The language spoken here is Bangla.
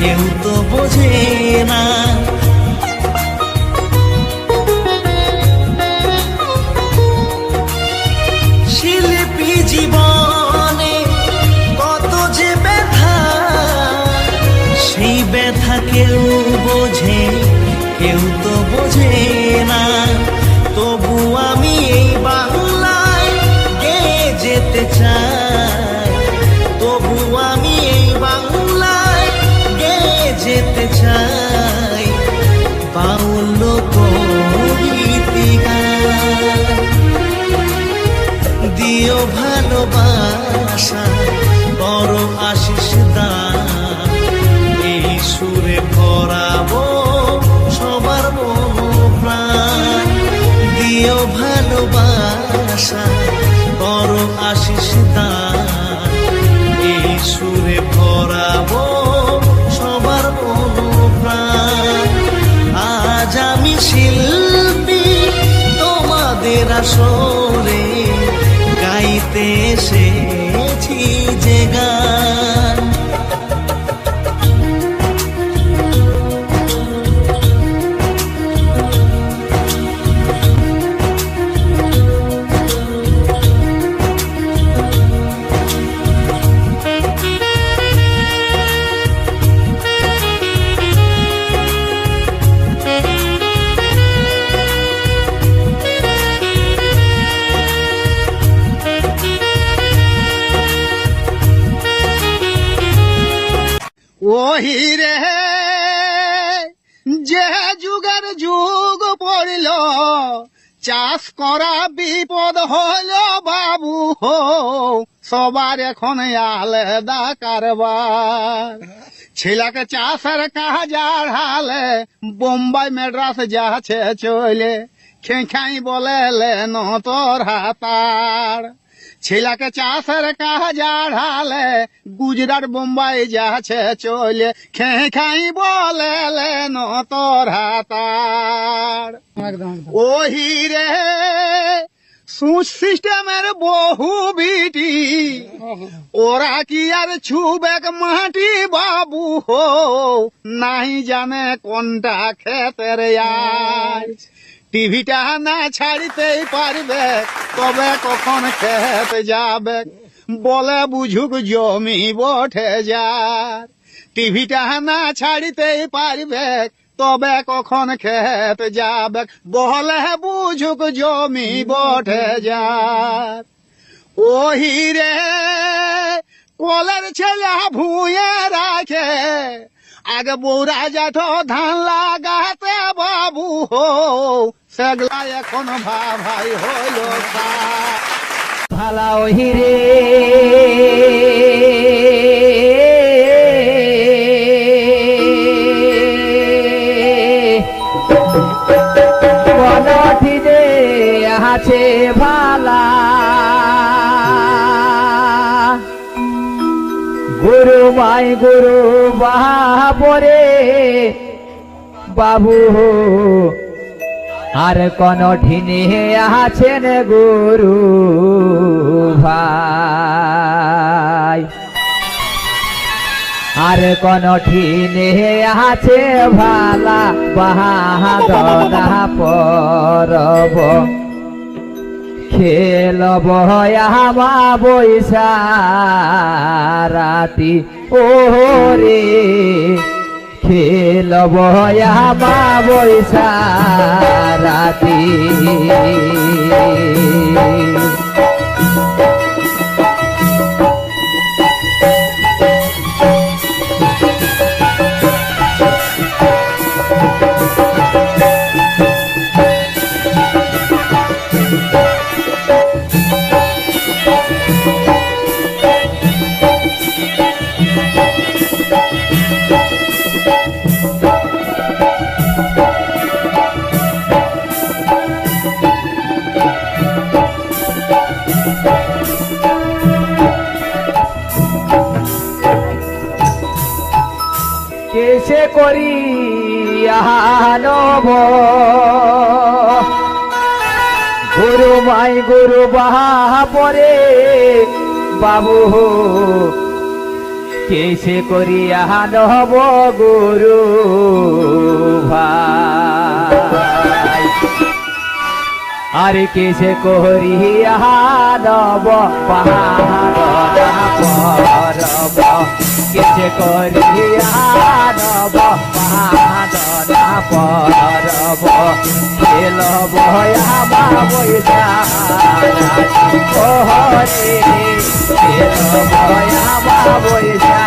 কেউ তো বোঝে না। শিল্পী জীবনে কত যে ব্যথা, সেই ব্যথা কেউ বোঝে, কেউ তো বোঝে না। তবু আমি এই বাংলায় গেয়ে যেতে চাই, তবু আমি এই বাংলায় গেয়ে যেতে চাই বাউল গীতিকার। দিও ভালোবাসা, করো আশিস দান, এই সুরে ভরাবো সবার মনোপ্রাণ। দিও ভালোবাসা, করো আশিস দান, এই সুরে ভরাবো সবার মনোপ্রাণ। আজ আমি শিল্পী তোমাদের আসরে, গাইতে এসেছি যে গান। ওহি রে যে যুগের যুগ পড়ল, চাষ করা বিপদ হইল বাবু হো, সবার এখন আলাদা কারবার। ছেলেকে চাষের কাজ হালে বোম্বাই মেড্রাস যাচ্ছে চলে, খেখাই বলে লেন তোর হাতার। ছেলেকে চাষের কাজ হালে গুজরাট বোম্বাই যাচ্ছে চলে, খেখাই বলে লেন তোর হাতার। ওহি রে সুচ সিস্টেমের বহু বিটি, ওরা কি আর ছুবেক মাটি বাবু হো, নাই জানে কোনটা ক্ষেতের আজ। টিভিটা না ছাড়িতেই পারবে, তবে কখন খেতে যাবে, বলে বুঝুক জমি বঠে যার। টিভিটা না ছাড়িতেই পারবে, তবে কখন খেতে যাবে, বলে বুঝুক জমি বঠে যার। ওহি রে কলের ছেলে ভুঁয়ে রাখে, আগে বৌরা যাঠ ধান লাগাতে বাবু হো, সেগলা এখন ভাই হইল ভালা ওহি রে বনটি যে আছে ভালা, গুরু মাই গুরু বাহাবরে বাবু, আর কোন ঠিনে আছেন গুরু ভাই, আর কোন ঠিনে আছে ভালা বাহাদনা পরব, খেলব আমা বৈশা রাতি ওরে, খেলব আমা বৈশা রাতি। কেসে করি আনব গুরু মাই গুরু বাহা পরে বাবু, কেসে করিয়া নব গুরু ভাই আরে কেসে করিয়া নব পাহাড় পরব কেসে করিয়া নব পাহাড় পরব খেল বয়া বৈশা ওহরে খেল বয়া বৈশা